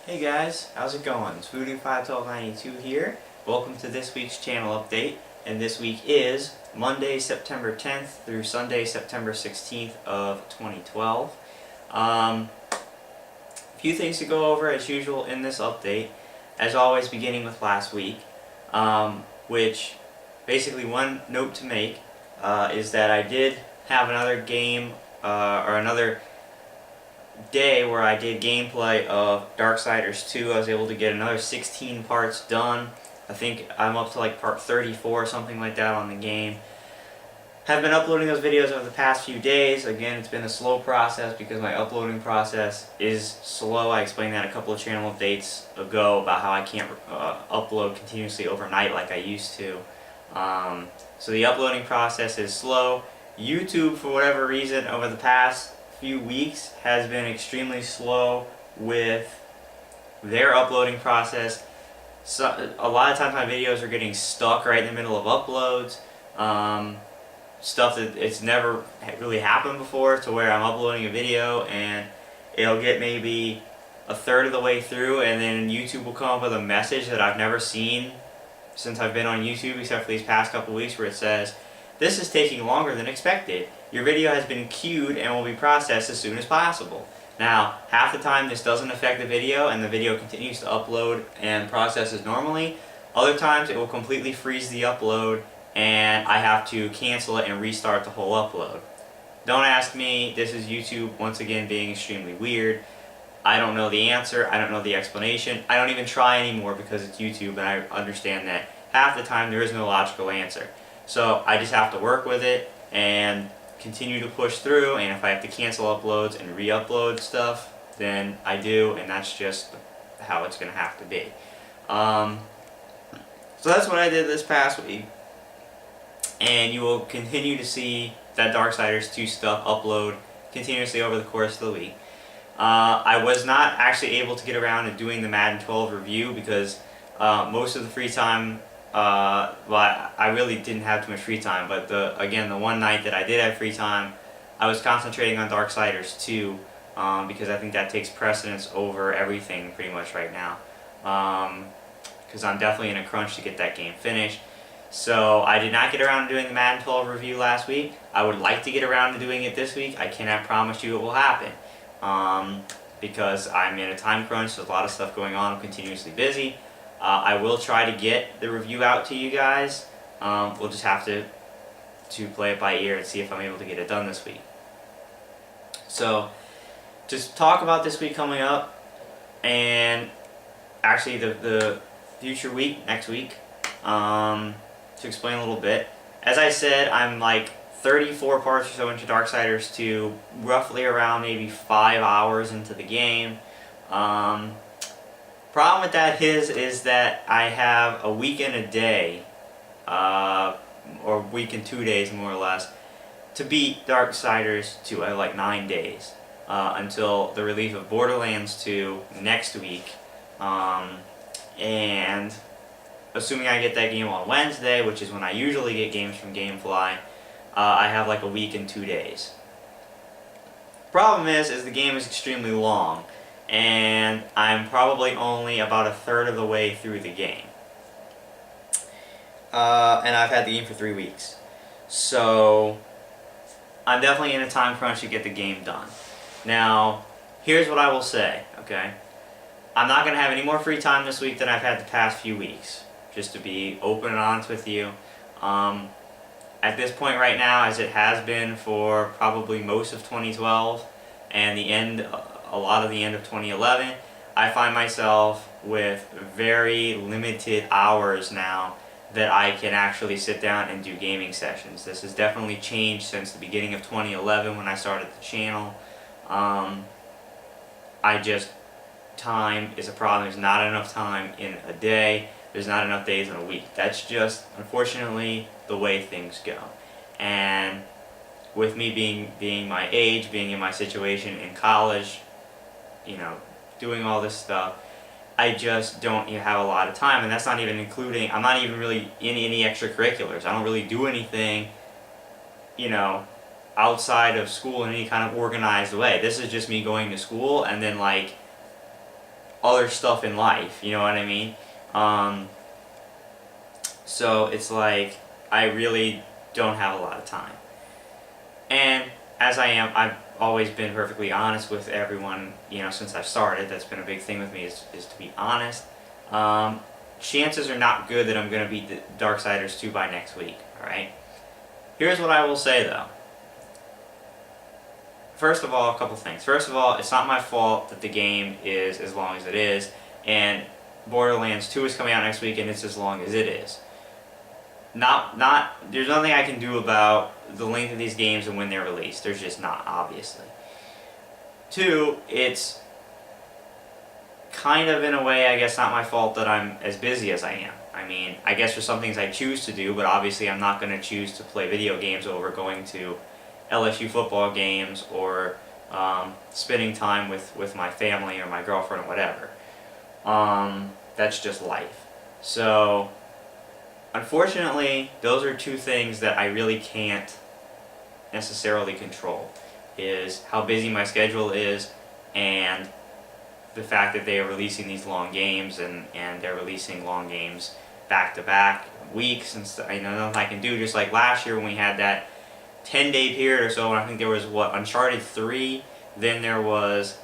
Hey guys, how's it going? It's Voodoo51292 here. Welcome to this week's channel update, and this week is Monday, September 10th through Sunday, September 16th of 2012. A few things to go over as usual in this update, as always beginning with last week, which basically one note to make is that I did have another game or another day where I did gameplay of Darksiders 2. I was able to get another 16 parts done. I think I'm up to like part 34 or something like that on the game. Have been uploading those videos over the past few days. Again, it's been a slow process because my uploading process is slow. I explained that a couple of channel updates ago about how I can't upload continuously overnight like I used to. So the uploading process is slow. YouTube, for whatever reason, over the past few weeks has been extremely slow with their uploading process. So a lot of times my videos are getting stuck right in the middle of uploads. Stuff that it's never really happened before, to where I'm uploading a video and it'll get maybe a third of the way through and then YouTube will come up with a message that I've never seen since I've been on YouTube, except for these past couple weeks, where it says, "This is taking longer than expected. Your video has been queued and will be processed as soon as possible." Now, half the time this doesn't affect the video and the video continues to upload and process as normally. Other times it will completely freeze the upload and I have to cancel it and restart the whole upload. Don't ask me, this is YouTube once again being extremely weird. I don't know the answer, I don't know the explanation. I don't even try anymore because it's YouTube and I understand that half the time there is no logical answer. So I just have to work with it and continue to push through, and if I have to cancel uploads and re-upload stuff, then I do, and that's just how it's going to have to be. So that's what I did this past week, and you will continue to see that Darksiders 2 stuff upload continuously over the course of the week. I was not actually able to get around to doing the Madden 12 review because most of the free time, well, I really didn't have too much free time, but the one night that I did have free time, I was concentrating on Darksiders 2 because I think that takes precedence over everything pretty much right now, because I'm definitely in a crunch to get that game finished. So I did not get around to doing the Madden 12 review last week. I would like to get around to doing it this week. I cannot promise you it will happen because I'm in a time crunch. There's a lot of stuff going on. I'm continuously busy. I will try to get the review out to you guys. We'll just have to play it by ear and see if I'm able to get it done this week. So, just talk about this week coming up, and actually the future week, next week, to explain a little bit. As I said, I'm like 34 parts or so into Darksiders 2, roughly around maybe 5 hours into the game. Problem with that is that I have a week and a day, or week and 2 days more or less, to beat Darksiders 2. I have like 9 days until the release of Borderlands 2 next week, and assuming I get that game on Wednesday, which is when I usually get games from Gamefly, I have like a week and 2 days. Problem is the game is extremely long, and I'm probably only about a third of the way through the game. And I've had the game for 3 weeks. So I'm definitely in a time crunch to get the game done. Now, here's what I will say, okay? I'm not going to have any more free time this week than I've had the past few weeks, just to be open and honest with you. At this point right now, as it has been for probably most of 2012 and a lot of the end of 2011, I find myself with very limited hours now that I can actually sit down and do gaming sessions. This has definitely changed since the beginning of 2011 when I started the channel. Time is a problem. There's not enough time in a day. There's not enough days in a week. That's just, unfortunately, the way things go. And with me being my age, being in my situation in college, you know, doing all this stuff, I just don't have a lot of time, and that's not even including, I'm not even really in any extracurriculars. I don't really do anything, you know, outside of school in any kind of organized way. This is just me going to school and then like other stuff in life, you know what I mean? So it's like I really don't have a lot of time. And as I've always been perfectly honest with everyone, you know, since I've started. That's been a big thing with me is to be honest. Chances are not good that I'm going to beat the Darksiders 2 by next week, alright? Here's what I will say though. First of all, a couple things. First of all, it's not my fault that the game is as long as it is, and Borderlands 2 is coming out next week and it's as long as it is. There's nothing I can do about the length of these games and when they're released. There's just not, obviously. Two, it's kind of in a way, I guess, not my fault that I'm as busy as I am. I mean, I guess there's some things I choose to do, but obviously I'm not going to choose to play video games over going to LSU football games or spending time with my family or my girlfriend or whatever. That's just life. So, unfortunately, those are two things that I really can't necessarily control, is how busy my schedule is and the fact that they are releasing these long games and they're releasing long games back-to-back weeks, and I know nothing I can do. Just like last year when we had that 10-day period or so, and I think there was, Uncharted 3, then there was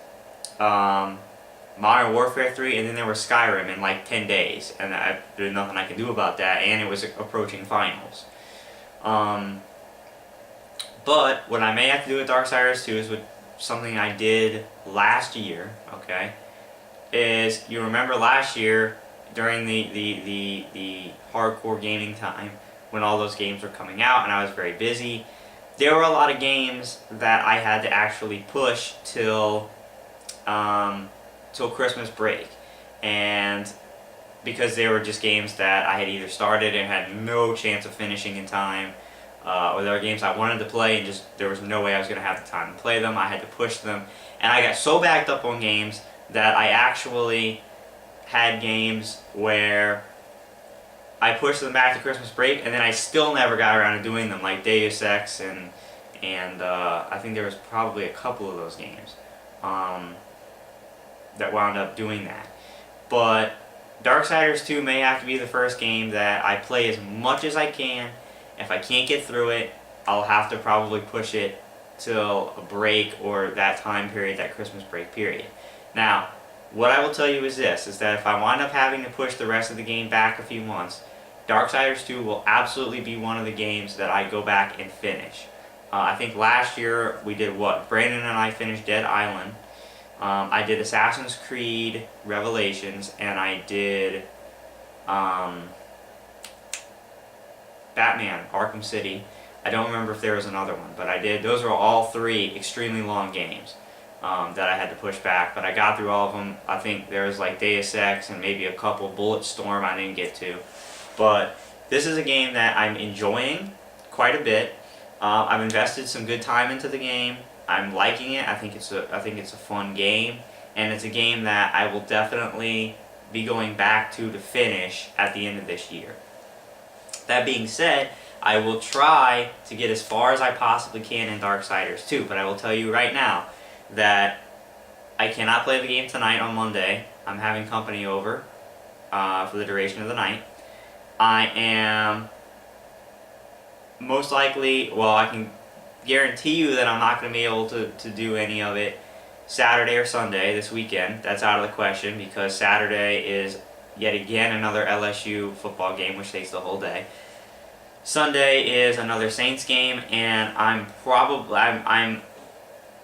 Modern Warfare 3, and then there was Skyrim in like 10 days, and there's nothing I can do about that, and it was approaching finals. But what I may have to do with Darksiders 2 is with something I did last year, okay, is you remember last year during the hardcore gaming time when all those games were coming out and I was very busy, there were a lot of games that I had to actually push till Christmas break, and because they were just games that I had either started and had no chance of finishing in time, or there were games I wanted to play and just there was no way I was going to have the time to play them. I had to push them, and I got so backed up on games that I actually had games where I pushed them back to Christmas break, and then I still never got around to doing them, like Deus Ex and I think there was probably a couple of those games that wound up doing that. But Darksiders 2 may have to be the first game that I play as much as I can. If I can't get through it, I'll have to probably push it till a break or that time period, that Christmas break period. Now, what I will tell you is this, is that if I wind up having to push the rest of the game back a few months, Darksiders 2 will absolutely be one of the games that I go back and finish. I think last year we did what? Brandon and I finished Dead Island. I did Assassin's Creed Revelations, and I did Batman Arkham City. I don't remember if there was another one, but I did. Those are all three extremely long games that I had to push back, but I got through all of them. I think there was like Deus Ex and maybe a couple. Bulletstorm I didn't get to. But this is a game that I'm enjoying quite a bit. I've invested some good time into the game. I'm liking it. I think it's a fun game, and it's a game that I will definitely be going back to finish at the end of this year. That being said, I will try to get as far as I possibly can in Darksiders 2, but I will tell you right now that I cannot play the game tonight on Monday. I'm having company over for the duration of the night. I am most likely, well, I can guarantee you that I'm not going to be able to do any of it Saturday or Sunday this weekend. That's out of the question because Saturday is yet again another LSU football game, which takes the whole day. Sunday is another Saints game, and I'm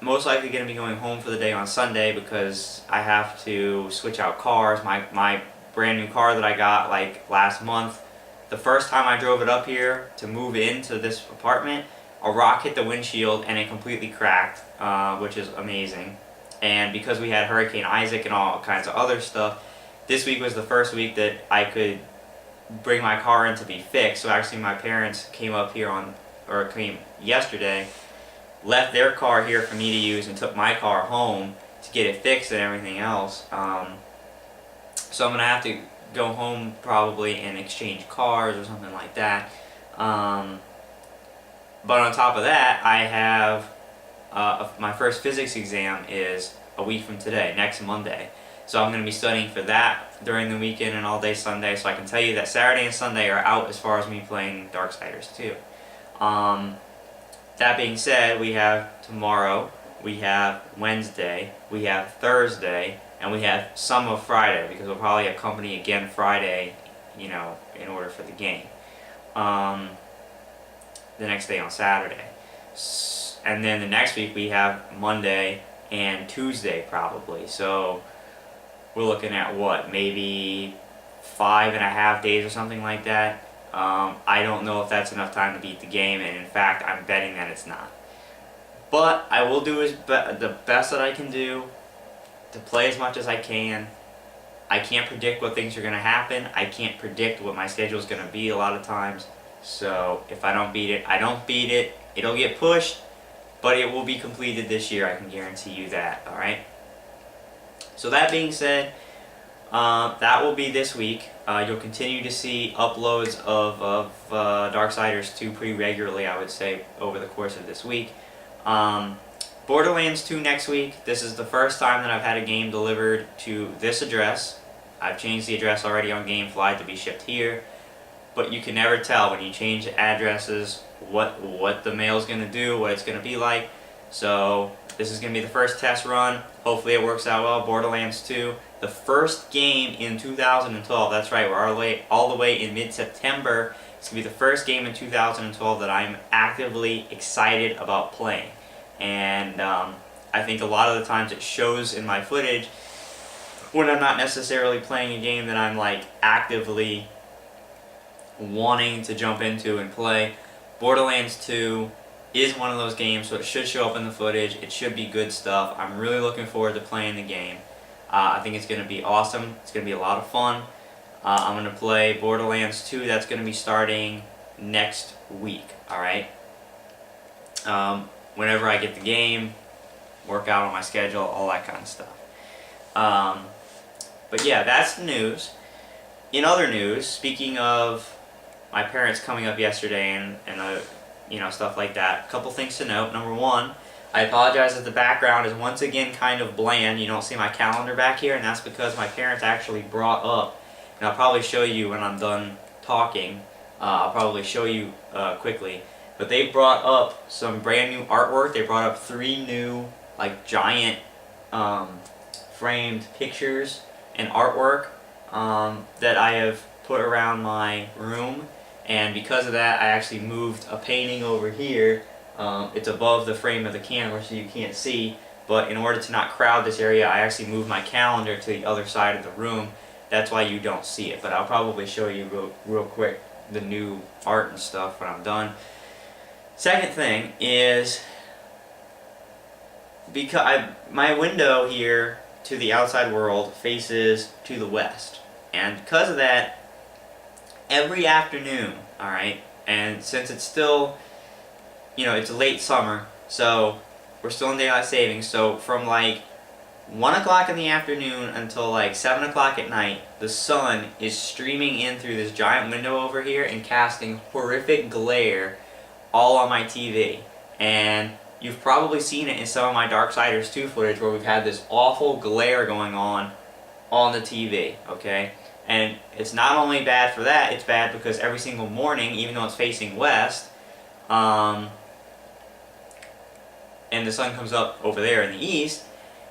most likely going to be going home for the day on Sunday because I have to switch out cars. My brand new car that I got like last month, the first time I drove it up here to move into this apartment, a rock hit the windshield and it completely cracked, which is amazing. And because we had Hurricane Isaac and all kinds of other stuff, this week was the first week that I could bring my car in to be fixed. So actually my parents came up here came yesterday, left their car here for me to use and took my car home to get it fixed and everything else. So I'm going to have to go home probably and exchange cars or something like that. But on top of that, I have my first physics exam is a week from today, next Monday. So I'm going to be studying for that during the weekend and all day Sunday. So I can tell you that Saturday and Sunday are out as far as me playing Darksiders 2. That being said, we have tomorrow, we have Wednesday, we have Thursday, and we have some of Friday, because we'll probably have company again Friday, you know, in order for the game. The next day on Saturday. And then the next week we have Monday and Tuesday probably. So we're looking at what, maybe 5.5 days or something like that. I don't know if that's enough time to beat the game, and in fact I'm betting that it's not. But I will do the best that I can do to play as much as I can. I can't predict what things are going to happen. I can't predict what my schedule is going to be a lot of times. So if I don't beat it, I don't beat it. It'll get pushed, but it will be completed this year. I can guarantee you that. Alright? So that being said, that will be this week. You'll continue to see uploads of Darksiders 2 pretty regularly, I would say, over the course of this week. Borderlands 2 next week. This is the first time that I've had a game delivered to this address. I've changed the address already on GameFly to be shipped here, but you can never tell when you change addresses what the mail's going to do, what it's going to be like. So this is going to be the first test run. Hopefully it works out well. Borderlands 2, the first game in 2012. That's right, we're all the way in mid-September. It's going to be the first game in 2012 that I'm actively excited about playing. And I think a lot of the times it shows in my footage when I'm not necessarily playing a game that I'm like actively wanting to jump into and play. Borderlands 2 is one of those games, so it should show up in the footage. It should be good stuff. I'm really looking forward to playing the game. I think it's going to be awesome. It's going to be a lot of fun. I'm going to play Borderlands 2. That's going to be starting next week. Alright? Whenever I get the game, work out on my schedule, all that kind of stuff. But yeah, that's the news. In other news, speaking of my parents coming up yesterday and you know, stuff like that, a couple things to note. Number one, I apologize if the background is once again kind of bland. You don't see my calendar back here, and that's because my parents actually brought up, and I'll probably show you when I'm done talking, I'll probably show you quickly, but they brought up some brand new artwork. They brought up 3 new, like, giant framed pictures and artwork that I have put around my room. And because of that, I actually moved a painting over here. It's above the frame of the camera, so you can't see. But in order to not crowd this area, I actually moved my calendar to the other side of the room. That's why you don't see it. But I'll probably show you real quick the new art and stuff when I'm done. Second thing is, because my window here to the outside world faces to the west. And because of that, every afternoon, alright, and since it's still, you know, it's late summer, so we're still in daylight savings, so from like 1 o'clock in the afternoon until like 7 o'clock at night, the sun is streaming in through this giant window over here and casting horrific glare all on my TV. And you've probably seen it in some of my Darksiders 2 footage where we've had this awful glare going on the TV, okay? And it's not only bad for that, it's bad because every single morning, even though it's facing west, and the sun comes up over there in the east,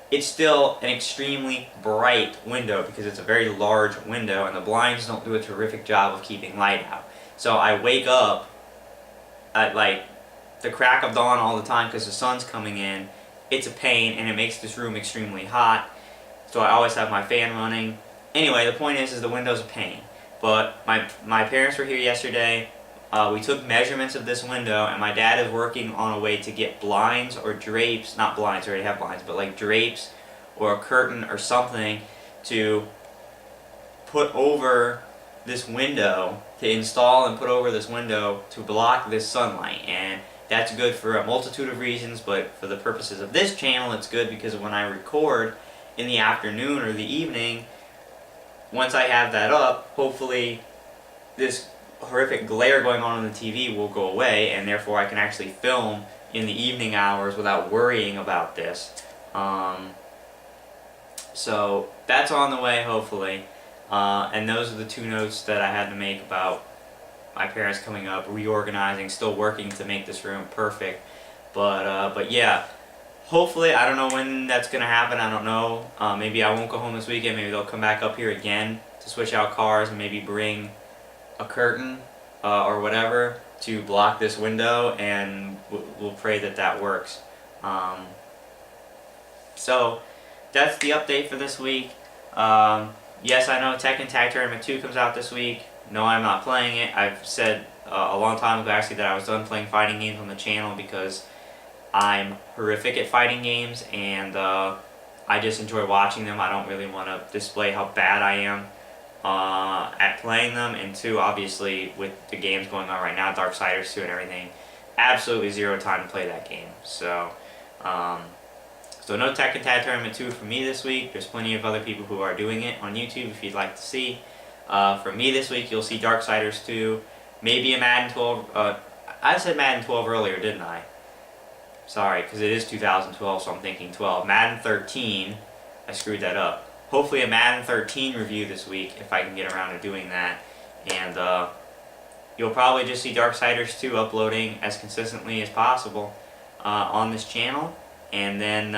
it's still an extremely bright window because it's a very large window and the blinds don't do a terrific job of keeping light out. So I wake up at like the crack of dawn all the time because the sun's coming in. It's a pain and it makes this room extremely hot. So I always have my fan running. Anyway, the point is the window's a pain. But my parents were here yesterday. We took measurements of this window, and my dad is working on a way to get blinds or drapes, not blinds, I already have blinds, but like drapes or a curtain or something to put over this window, to install and put over this window to block this sunlight. And that's good for a multitude of reasons, but for the purposes of this channel, it's good because when I record in the afternoon or the evening, once I have that up, hopefully this horrific glare going on the TV will go away, and therefore I can actually film in the evening hours without worrying about this. So that's on the way, hopefully. And those are the two notes that I had to make about my parents coming up, reorganizing, still working to make this room perfect. But yeah, hopefully, I don't know when that's gonna happen. I don't know. Maybe I won't go home this weekend. Maybe they'll come back up here again to switch out cars and maybe bring a curtain or whatever to block this window, and we'll pray that that works. So that's the update for this week. Yes, I know Tekken Tag Tournament 2 comes out this week. No, I'm not playing it. I've said a long time ago actually that I was done playing fighting games on the channel because I'm horrific at fighting games, and I just enjoy watching them. I don't really want to display how bad I am at playing them. And two, obviously, with the games going on right now, Darksiders 2 and everything, absolutely zero time to play that game. So no Tekken Tag Tournament 2 for me this week. There's plenty of other people who are doing it on YouTube if you'd like to see. For me this week, you'll see Darksiders 2, maybe a Madden 12. I said Madden 12 earlier, didn't I? Sorry, because it is 2012, so I'm thinking 12. Madden 13, I screwed that up. Hopefully a Madden 13 review this week, if I can get around to doing that. And you'll probably just see Darksiders 2 uploading as consistently as possible on this channel. And then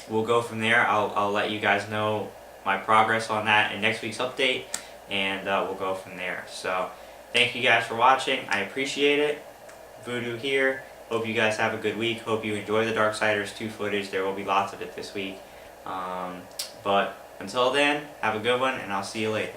we'll go from there. I'll let you guys know my progress on that in next week's update, and we'll go from there. So thank you guys for watching. I appreciate it. Voodoo here. Hope you guys have a good week. Hope you enjoy the Darksiders 2 footage. There will be lots of it this week. But until then, have a good one, and I'll see you later.